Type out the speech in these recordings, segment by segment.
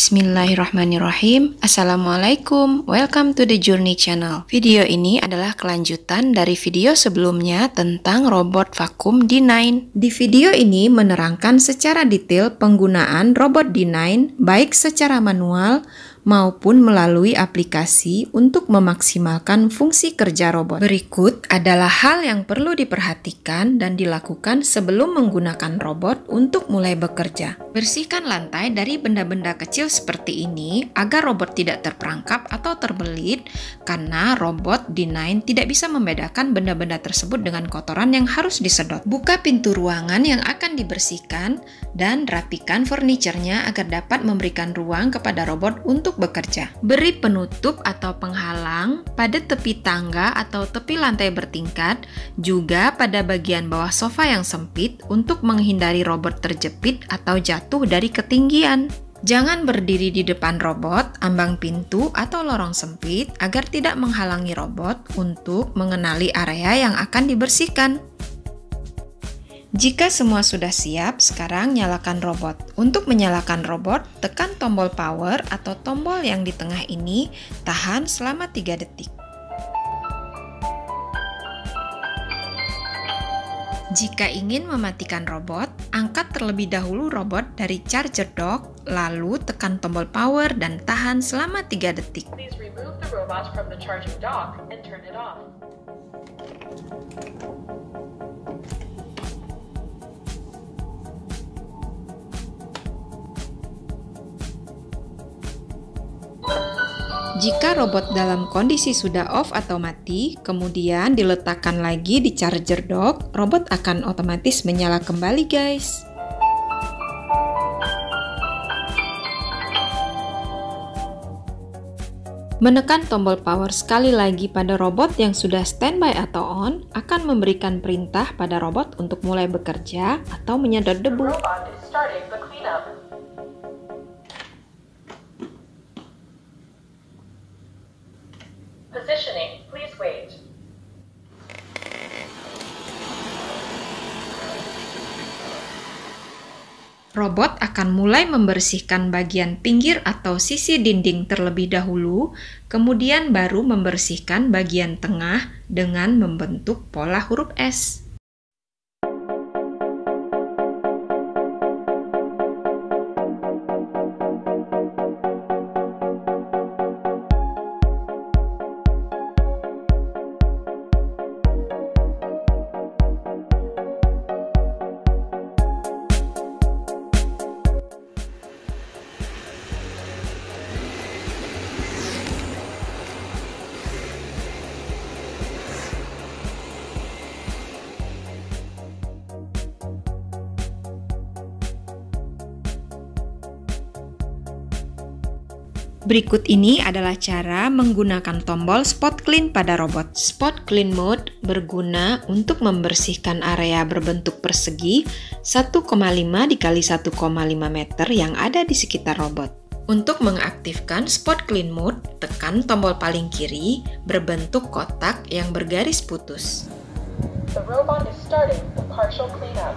Bismillahirrahmanirrahim. Assalamualaikum, welcome to the Journey channel. Video ini adalah kelanjutan dari video sebelumnya tentang robot vakum D9. Di video ini menerangkan secara detail penggunaan robot D9 baik secara manual maupun melalui aplikasi untuk memaksimalkan fungsi kerja robot. Berikut adalah hal yang perlu diperhatikan dan dilakukan sebelum menggunakan robot untuk mulai bekerja. Bersihkan lantai dari benda-benda kecil seperti ini agar robot tidak terperangkap atau terbelit karena robot D9 tidak bisa membedakan benda-benda tersebut dengan kotoran yang harus disedot. Buka pintu ruangan yang akan dibersihkan dan rapikan furniturnya agar dapat memberikan ruang kepada robot untuk bekerja. Beri penutup atau penghalang pada tepi tangga atau tepi lantai bertingkat, juga pada bagian bawah sofa yang sempit untuk menghindari robot terjepit atau jatuh dari ketinggian. Jangan berdiri di depan robot, ambang pintu, atau lorong sempit agar tidak menghalangi robot untuk mengenali area yang akan dibersihkan. Jika semua sudah siap, sekarang nyalakan robot. Untuk menyalakan robot, tekan tombol power atau tombol yang di tengah ini, tahan selama 3 detik. Jika ingin mematikan robot, angkat terlebih dahulu robot dari charger dock, lalu tekan tombol power dan tahan selama 3 detik. Please remove the robot from the charging dock and turn it off. Jika robot dalam kondisi sudah off atau mati, kemudian diletakkan lagi di charger dock, robot akan otomatis menyala kembali, guys. Menekan tombol power sekali lagi pada robot yang sudah standby atau on akan memberikan perintah pada robot untuk mulai bekerja atau menyedot The debu. robot is starting the cleanup. Positioning, please wait. Robot akan mulai membersihkan bagian pinggir atau sisi dinding terlebih dahulu, kemudian baru membersihkan bagian tengah dengan membentuk pola huruf S. Berikut ini adalah cara menggunakan tombol spot clean pada robot. Spot clean mode berguna untuk membersihkan area berbentuk persegi 1,5 dikali 1,5 meter yang ada di sekitar robot. Untuk mengaktifkan spot clean mode, tekan tombol paling kiri berbentuk kotak yang bergaris putus. The robot is starting the partial cleanup.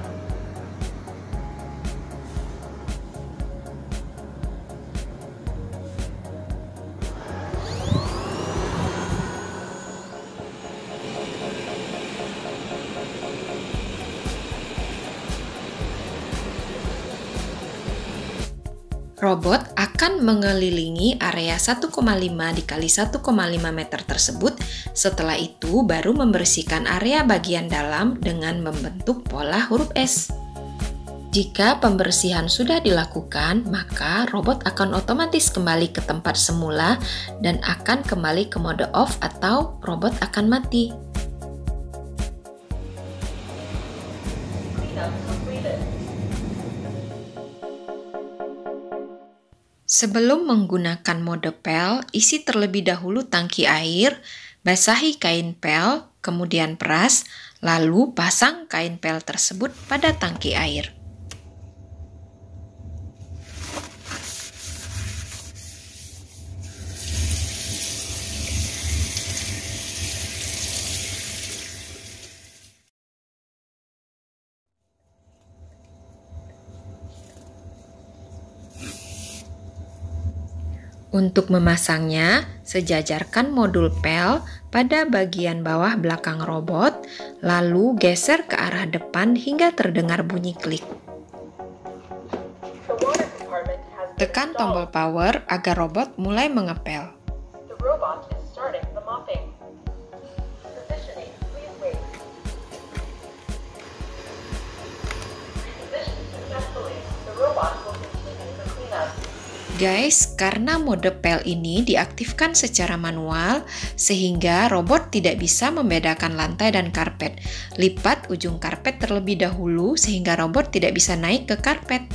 Robot akan mengelilingi area 1,5 dikali 1,5 meter tersebut. Setelah itu baru membersihkan area bagian dalam dengan membentuk pola huruf S. Jika pembersihan sudah dilakukan, maka robot akan otomatis kembali ke tempat semula dan akan kembali ke mode off atau robot akan mati. Cleanup completed. Sebelum menggunakan mode pel, isi terlebih dahulu tangki air, basahi kain pel, kemudian peras, lalu pasang kain pel tersebut pada tangki air. Untuk memasangnya, sejajarkan modul PEL pada bagian bawah belakang robot, lalu geser ke arah depan hingga terdengar bunyi klik. The water compartment has been Tekan tombol installed. power agar robot mulai mengepel. The robot is starting the mopping. Positioning, please wait. Repositioned successfully. The robot will continue the cleanup. Guys, karena mode PEL ini diaktifkan secara manual, sehingga robot tidak bisa membedakan lantai dan karpet. Lipat ujung karpet terlebih dahulu sehingga robot tidak bisa naik ke karpet.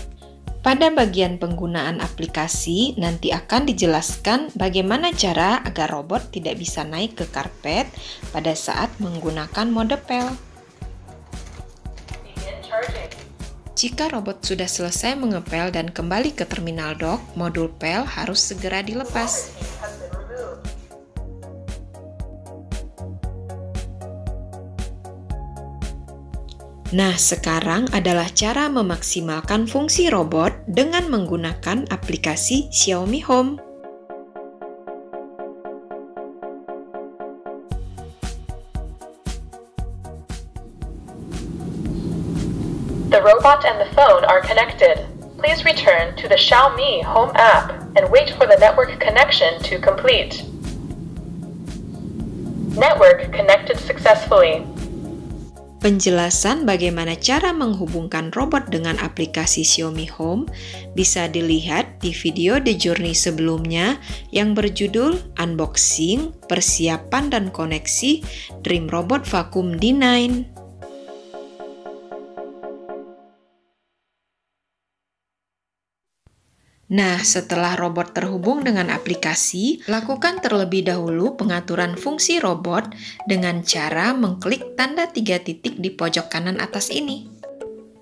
Pada bagian penggunaan aplikasi, nanti akan dijelaskan bagaimana cara agar robot tidak bisa naik ke karpet pada saat menggunakan mode PEL. Begin charging. Jika robot sudah selesai mengepel dan kembali ke terminal dock, modul PEL harus segera dilepas. Water tank has been removed. Nah, sekarang adalah cara memaksimalkan fungsi robot dengan menggunakan aplikasi Xiaomi Home. The robot and the phone are connected. Please return to the Xiaomi Home app and wait for the network connection to complete. Network connected successfully. Penjelasan bagaimana cara menghubungkan robot dengan aplikasi Xiaomi Home bisa dilihat di video The Journey sebelumnya yang berjudul Unboxing, Persiapan dan Koneksi Dream Robot Vacuum D9. Nah, setelah robot terhubung dengan aplikasi, lakukan terlebih dahulu pengaturan fungsi robot dengan cara mengklik tanda 3 titik di pojok kanan atas ini.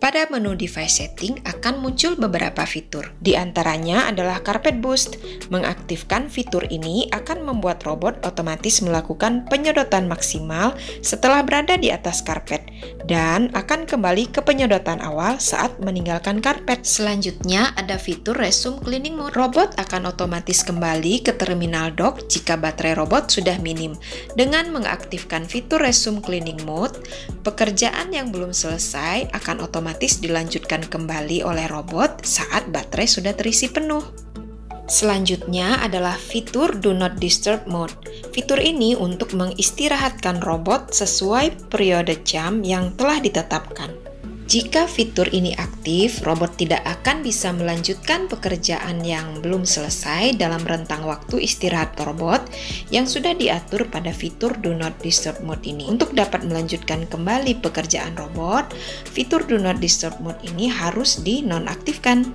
Pada menu device setting akan muncul beberapa fitur. Di antaranya adalah Carpet Boost. Mengaktifkan fitur ini akan membuat robot otomatis melakukan penyedotan maksimal setelah berada di atas karpet dan akan kembali ke penyedotan awal saat meninggalkan karpet. Selanjutnya ada fitur Resume Cleaning Mode. Robot akan otomatis kembali ke terminal dock jika baterai robot sudah minim. Dengan mengaktifkan fitur Resume Cleaning Mode, pekerjaan yang belum selesai akan otomatis dilanjutkan kembali oleh robot saat baterai sudah terisi penuh. Selanjutnya adalah fitur Do Not Disturb Mode. Fitur ini untuk mengistirahatkan robot sesuai periode jam yang telah ditetapkan. Jika fitur ini aktif, robot tidak akan bisa melanjutkan pekerjaan yang belum selesai dalam rentang waktu istirahat robot yang sudah diatur pada fitur Do Not Disturb Mode ini. Untuk dapat melanjutkan kembali pekerjaan robot, fitur Do Not Disturb Mode ini harus dinonaktifkan.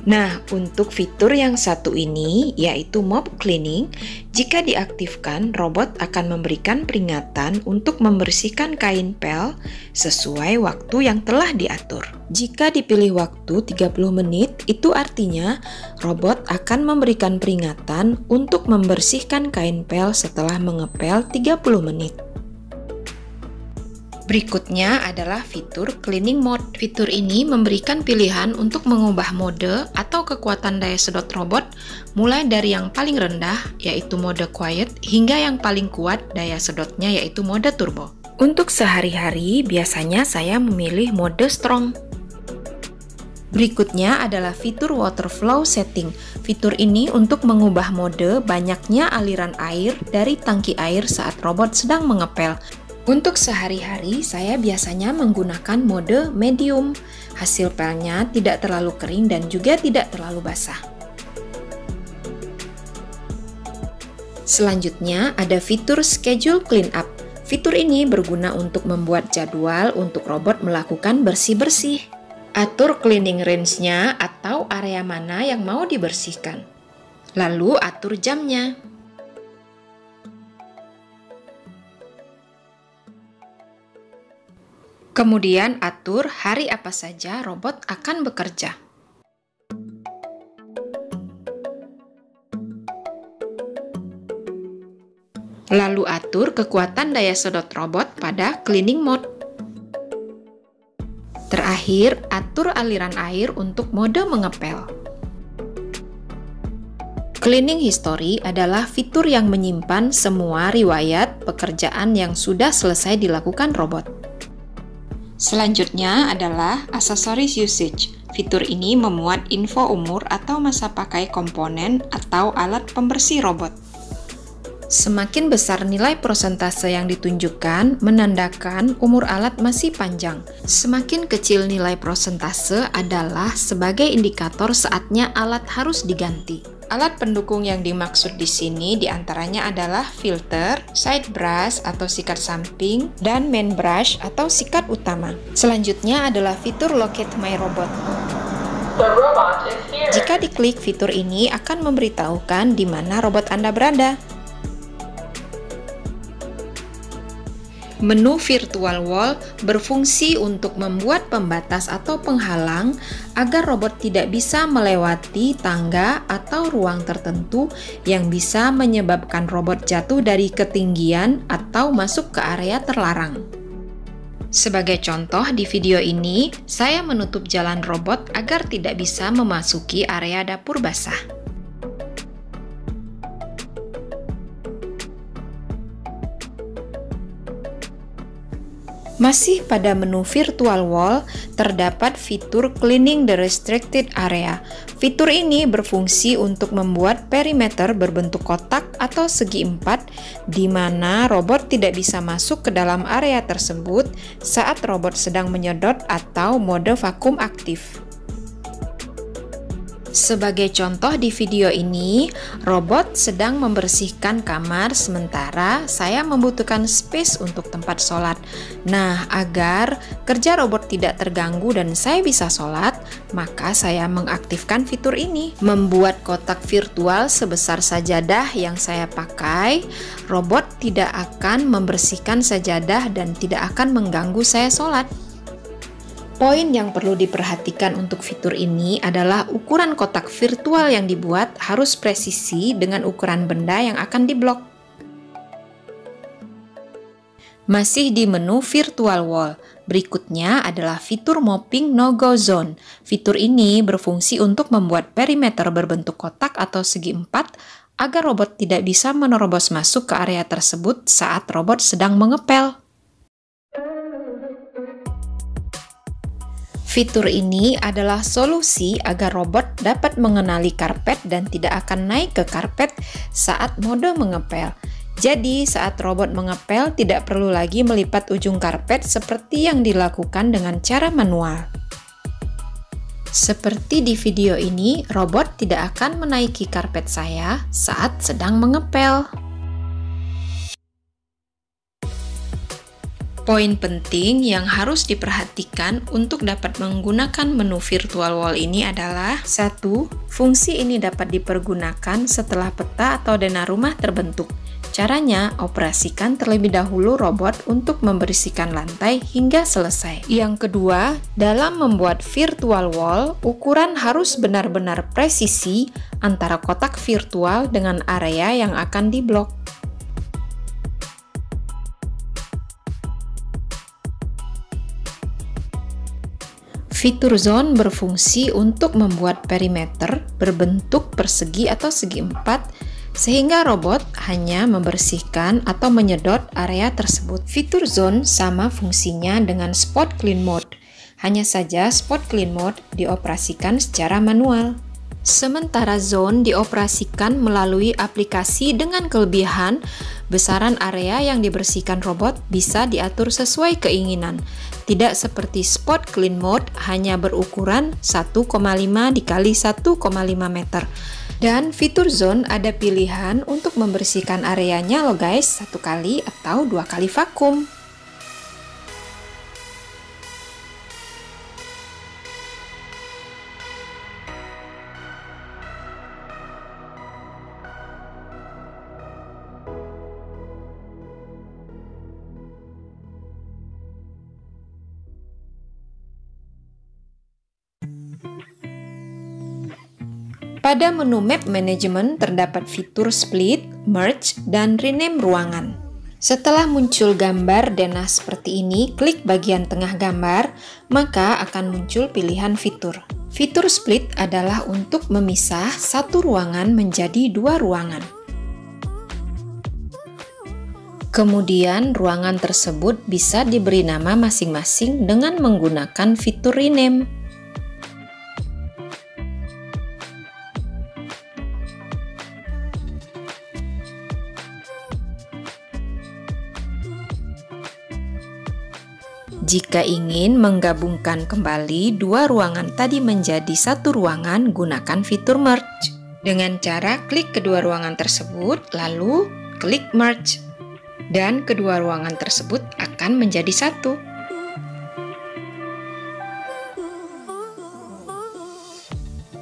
Nah, untuk fitur yang satu ini, yaitu Mop Cleaning, jika diaktifkan, robot akan memberikan peringatan untuk membersihkan kain pel sesuai waktu yang telah diatur. Jika dipilih waktu 30 menit, itu artinya robot akan memberikan peringatan untuk membersihkan kain pel setelah mengepel 30 menit. Berikutnya adalah fitur Cleaning Mode. Fitur ini memberikan pilihan untuk mengubah mode atau kekuatan daya sedot robot mulai dari yang paling rendah yaitu mode quiet hingga yang paling kuat daya sedotnya yaitu mode turbo. Untuk sehari-hari biasanya saya memilih mode strong. Berikutnya adalah fitur Water Flow Setting. Fitur ini untuk mengubah mode banyaknya aliran air dari tangki air saat robot sedang mengepel. Untuk sehari-hari, saya biasanya menggunakan mode medium. Hasil pelnya tidak terlalu kering dan juga tidak terlalu basah. Selanjutnya, ada fitur Schedule Cleanup. Fitur ini berguna untuk membuat jadwal untuk robot melakukan bersih-bersih. Atur cleaning range-nya atau area mana yang mau dibersihkan. Lalu atur jamnya. Kemudian atur hari apa saja robot akan bekerja. Lalu atur kekuatan daya sedot robot pada cleaning mode. Terakhir terakhir, atur aliran air untuk mode mengepel. Cleaning history adalah fitur yang menyimpan semua riwayat pekerjaan yang sudah selesai dilakukan robot. Selanjutnya adalah accessories usage. Fitur ini memuat info umur atau masa pakai komponen atau alat pembersih robot. Semakin besar nilai persentase yang ditunjukkan, menandakan umur alat masih panjang. Semakin kecil nilai persentase adalah sebagai indikator saatnya alat harus diganti. Alat pendukung yang dimaksud di sini diantaranya adalah filter, side brush atau sikat samping, dan main brush atau sikat utama. Selanjutnya adalah fitur Locate My Robot. The robot is here. Jika diklik, fitur ini akan memberitahukan di mana robot Anda berada. Menu Virtual Wall berfungsi untuk membuat pembatas atau penghalang agar robot tidak bisa melewati tangga atau ruang tertentu yang bisa menyebabkan robot jatuh dari ketinggian atau masuk ke area terlarang. Sebagai contoh, di video ini saya menutup jalan robot agar tidak bisa memasuki area dapur basah. Masih pada menu Virtual Wall, terdapat fitur Cleaning the Restricted Area. Fitur ini berfungsi untuk membuat perimeter berbentuk kotak atau segi empat, di mana robot tidak bisa masuk ke dalam area tersebut saat robot sedang menyedot atau mode vakum aktif. Sebagai contoh di video ini, robot sedang membersihkan kamar sementara saya membutuhkan space untuk tempat sholat. Nah, agar kerja robot tidak terganggu dan saya bisa sholat, maka saya mengaktifkan fitur ini. Membuat kotak virtual sebesar sajadah yang saya pakai, robot tidak akan membersihkan sajadah dan tidak akan mengganggu saya sholat. Poin yang perlu diperhatikan untuk fitur ini adalah ukuran kotak virtual yang dibuat harus presisi dengan ukuran benda yang akan diblok. Masih di menu Virtual Wall, berikutnya adalah fitur Mopping No-Go Zone. Fitur ini berfungsi untuk membuat perimeter berbentuk kotak atau segi empat agar robot tidak bisa menerobos masuk ke area tersebut saat robot sedang mengepel. Fitur ini adalah solusi agar robot dapat mengenali karpet dan tidak akan naik ke karpet saat mode mengepel. Jadi, saat robot mengepel tidak perlu lagi melipat ujung karpet seperti yang dilakukan dengan cara manual. Seperti di video ini, robot tidak akan menaiki karpet saya saat sedang mengepel. Poin penting yang harus diperhatikan untuk dapat menggunakan menu Virtual Wall ini adalah 1. Fungsi ini dapat dipergunakan setelah peta atau dana rumah terbentuk. Caranya, operasikan terlebih dahulu robot untuk membersihkan lantai hingga selesai. Yang kedua, dalam membuat Virtual Wall, ukuran harus benar-benar presisi antara kotak virtual dengan area yang akan diblok. Fitur Zone berfungsi untuk membuat perimeter berbentuk persegi atau segi empat, sehingga robot hanya membersihkan atau menyedot area tersebut. Fitur Zone sama fungsinya dengan Spot Clean Mode, hanya saja Spot Clean Mode dioperasikan secara manual. Sementara Zone dioperasikan melalui aplikasi dengan kelebihan, besaran area yang dibersihkan robot bisa diatur sesuai keinginan. Tidak seperti Spot Clean Mode hanya berukuran 1,5 dikali 1,5 meter. Dan fitur Zone ada pilihan untuk membersihkan areanya loh guys, 1 kali atau 2 kali vakum. Pada menu Map Management terdapat fitur Split, Merge, dan Rename ruangan. Setelah muncul gambar denah seperti ini, klik bagian tengah gambar, maka akan muncul pilihan fitur. Fitur split adalah untuk memisah satu ruangan menjadi dua ruangan. Kemudian, ruangan tersebut bisa diberi nama masing-masing dengan menggunakan fitur rename. Jika ingin menggabungkan kembali dua ruangan tadi menjadi satu ruangan, gunakan fitur merge. Dengan cara klik kedua ruangan tersebut, lalu klik merge. Dan kedua ruangan tersebut akan menjadi satu.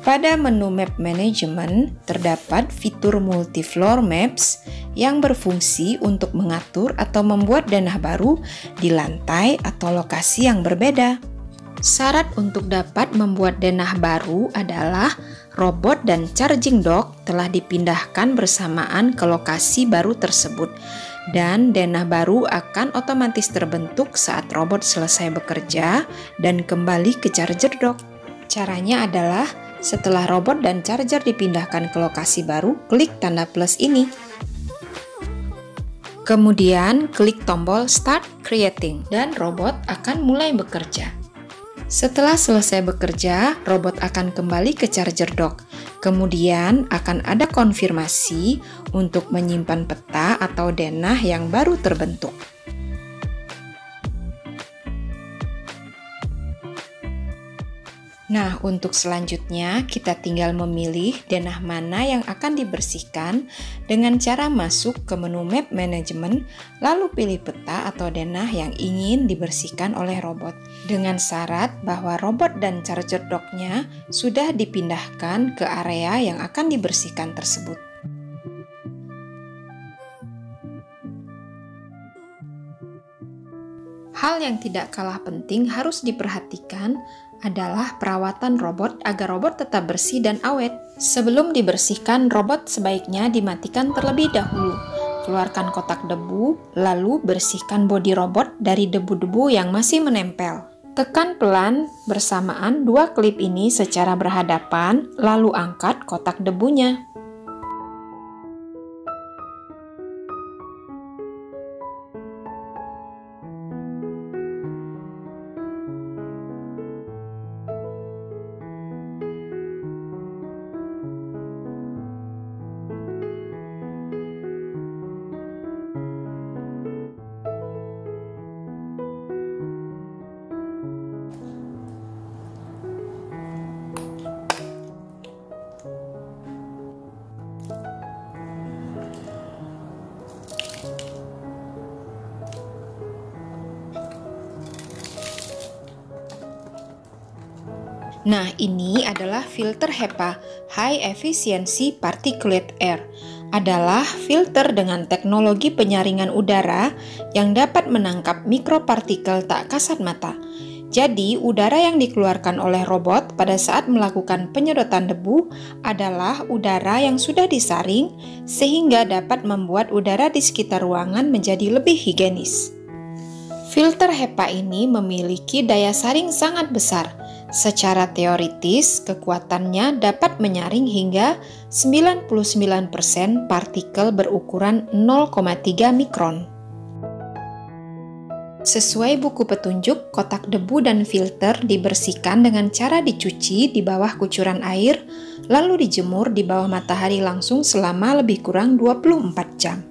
Pada menu Map Management, terdapat fitur Multi-Floor Maps yang berfungsi untuk mengatur atau membuat denah baru di lantai atau lokasi yang berbeda. Syarat untuk dapat membuat denah baru adalah robot dan charging dock telah dipindahkan bersamaan ke lokasi baru tersebut, dan denah baru akan otomatis terbentuk saat robot selesai bekerja dan kembali ke charger dock. Caranya adalah setelah robot dan charger dipindahkan ke lokasi baru, klik tanda plus ini. Kemudian klik tombol Start Creating dan robot akan mulai bekerja. Setelah selesai bekerja, robot akan kembali ke charger dock. Kemudian akan ada konfirmasi untuk menyimpan peta atau denah yang baru terbentuk. Nah, untuk selanjutnya kita tinggal memilih denah mana yang akan dibersihkan dengan cara masuk ke menu Map Management, lalu pilih peta atau denah yang ingin dibersihkan oleh robot, dengan syarat bahwa robot dan charger dock-nya sudah dipindahkan ke area yang akan dibersihkan tersebut. Hal yang tidak kalah penting harus diperhatikan adalah perawatan robot agar robot tetap bersih dan awet. Sebelum dibersihkan, robot sebaiknya dimatikan terlebih dahulu. Keluarkan kotak debu, lalu bersihkan bodi robot dari debu-debu yang masih menempel. Tekan pelan bersamaan dua klip ini secara berhadapan, lalu angkat kotak debunya. Nah, ini adalah filter HEPA, High Efficiency Particulate Air. Adalah filter dengan teknologi penyaringan udara yang dapat menangkap mikropartikel tak kasat mata. Jadi, udara yang dikeluarkan oleh robot pada saat melakukan penyedotan debu adalah udara yang sudah disaring sehingga dapat membuat udara di sekitar ruangan menjadi lebih higienis. Filter HEPA ini memiliki daya saring sangat besar. Secara teoritis, kekuatannya dapat menyaring hingga 99% partikel berukuran 0,3 mikron. Sesuai buku petunjuk, kotak debu dan filter dibersihkan dengan cara dicuci di bawah kucuran air, lalu dijemur di bawah matahari langsung selama lebih kurang 24 jam.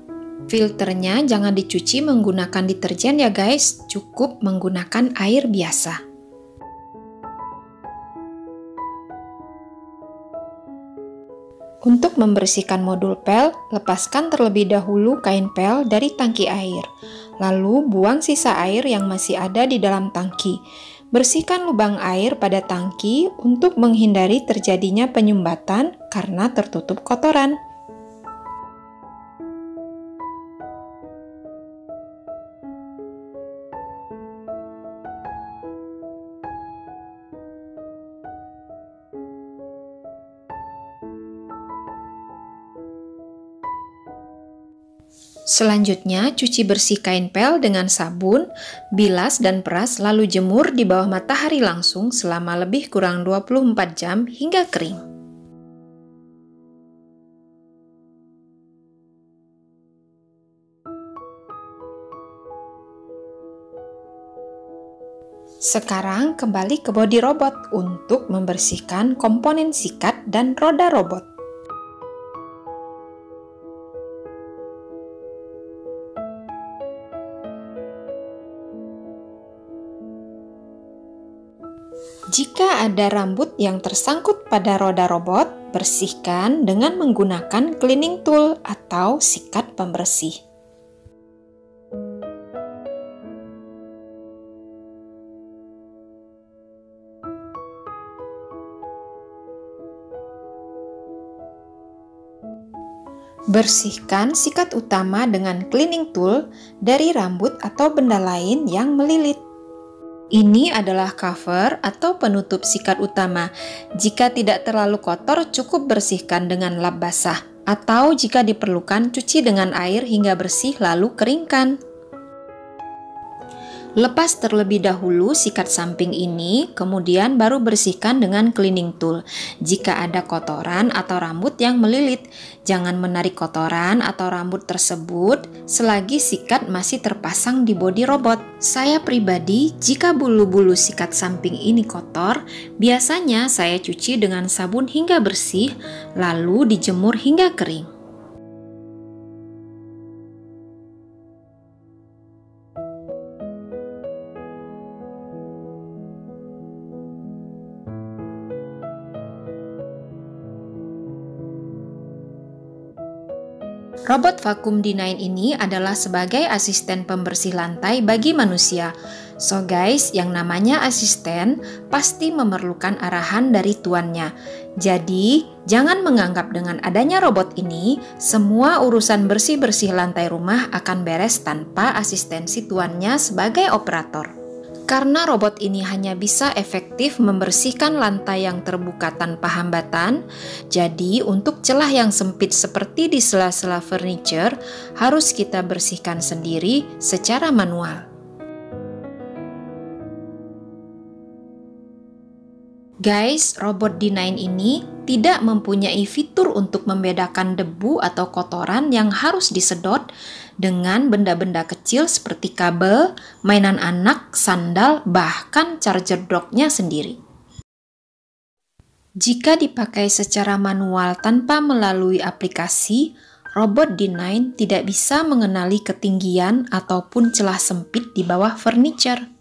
Filternya jangan dicuci menggunakan deterjen ya guys, cukup menggunakan air biasa. Untuk membersihkan modul pel, lepaskan terlebih dahulu kain pel dari tangki air. Lalu buang sisa air yang masih ada di dalam tangki. Bersihkan lubang air pada tangki untuk menghindari terjadinya penyumbatan karena tertutup kotoran. Selanjutnya, cuci bersih kain pel dengan sabun, bilas dan peras lalu jemur di bawah matahari langsung selama lebih kurang 24 jam hingga kering. Sekarang kembali ke bodi robot untuk membersihkan komponen sikat dan roda robot. Jika ada rambut yang tersangkut pada roda robot, bersihkan dengan menggunakan cleaning tool atau sikat pembersih. Bersihkan sikat utama dengan cleaning tool dari rambut atau benda lain yang melilit. Ini adalah cover atau penutup sikat utama. Jika tidak terlalu kotor, cukup bersihkan dengan lap basah. Atau jika diperlukan, cuci dengan air hingga bersih lalu keringkan. Lepas terlebih dahulu sikat samping ini, kemudian baru bersihkan dengan cleaning tool. Jika ada kotoran atau rambut yang melilit, jangan menarik kotoran atau rambut tersebut selagi sikat masih terpasang di bodi robot. Saya pribadi, jika bulu-bulu sikat samping ini kotor, biasanya saya cuci dengan sabun hingga bersih, lalu dijemur hingga kering. Robot vakum D9 ini adalah sebagai asisten pembersih lantai bagi manusia. So guys, yang namanya asisten pasti memerlukan arahan dari tuannya. Jadi, jangan menganggap dengan adanya robot ini, semua urusan bersih-bersih lantai rumah akan beres tanpa asistensi tuannya sebagai operator. Karena robot ini hanya bisa efektif membersihkan lantai yang terbuka tanpa hambatan, jadi untuk celah yang sempit seperti di sela-sela furniture harus kita bersihkan sendiri secara manual. Guys, robot D9 ini tidak mempunyai fitur untuk membedakan debu atau kotoran yang harus disedot dengan benda-benda kecil seperti kabel, mainan anak, sandal, bahkan charger docknya sendiri. Jika dipakai secara manual tanpa melalui aplikasi, robot D9 tidak bisa mengenali ketinggian ataupun celah sempit di bawah furniture.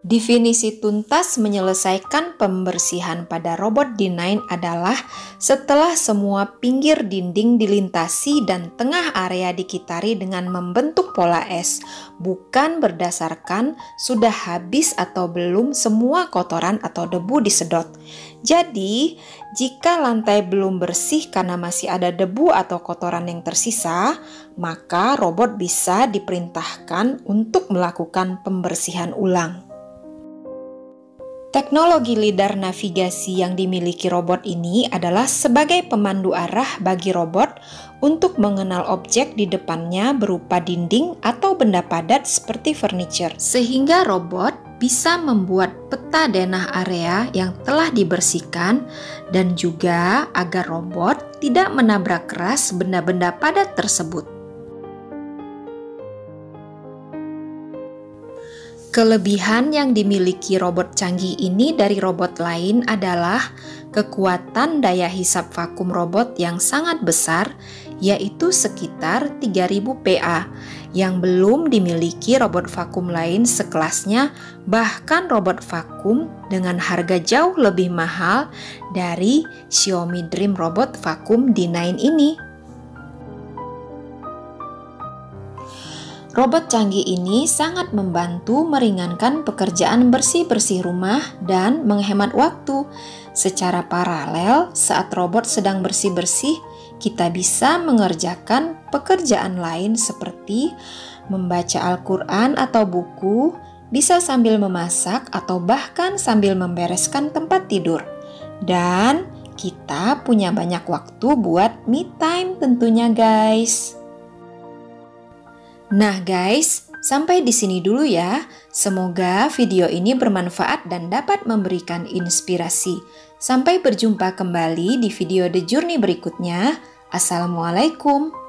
Definisi tuntas menyelesaikan pembersihan pada robot D9 adalah setelah semua pinggir dinding dilintasi dan tengah area dikitari dengan membentuk pola S, bukan berdasarkan sudah habis atau belum semua kotoran atau debu disedot. Jadi, jika lantai belum bersih karena masih ada debu atau kotoran yang tersisa, maka robot bisa diperintahkan untuk melakukan pembersihan ulang. Teknologi lidar navigasi yang dimiliki robot ini adalah sebagai pemandu arah bagi robot untuk mengenal objek di depannya berupa dinding atau benda padat seperti furniture, sehingga robot bisa membuat peta denah area yang telah dibersihkan dan juga agar robot tidak menabrak keras benda-benda padat tersebut. Kelebihan yang dimiliki robot canggih ini dari robot lain adalah kekuatan daya hisap vakum robot yang sangat besar, yaitu sekitar 3000 PA, yang belum dimiliki robot vakum lain sekelasnya, bahkan robot vakum dengan harga jauh lebih mahal dari Xiaomi Dream Robot Vacuum D9 ini. Robot canggih ini sangat membantu meringankan pekerjaan bersih-bersih rumah dan menghemat waktu. Secara paralel, saat robot sedang bersih-bersih, kita bisa mengerjakan pekerjaan lain seperti membaca Al-Quran atau buku, bisa sambil memasak atau bahkan sambil membereskan tempat tidur. Dan kita punya banyak waktu buat me time tentunya guys. Nah guys, sampai di sini dulu ya. Semoga video ini bermanfaat dan dapat memberikan inspirasi. Sampai berjumpa kembali di video The Journey berikutnya. Assalamualaikum.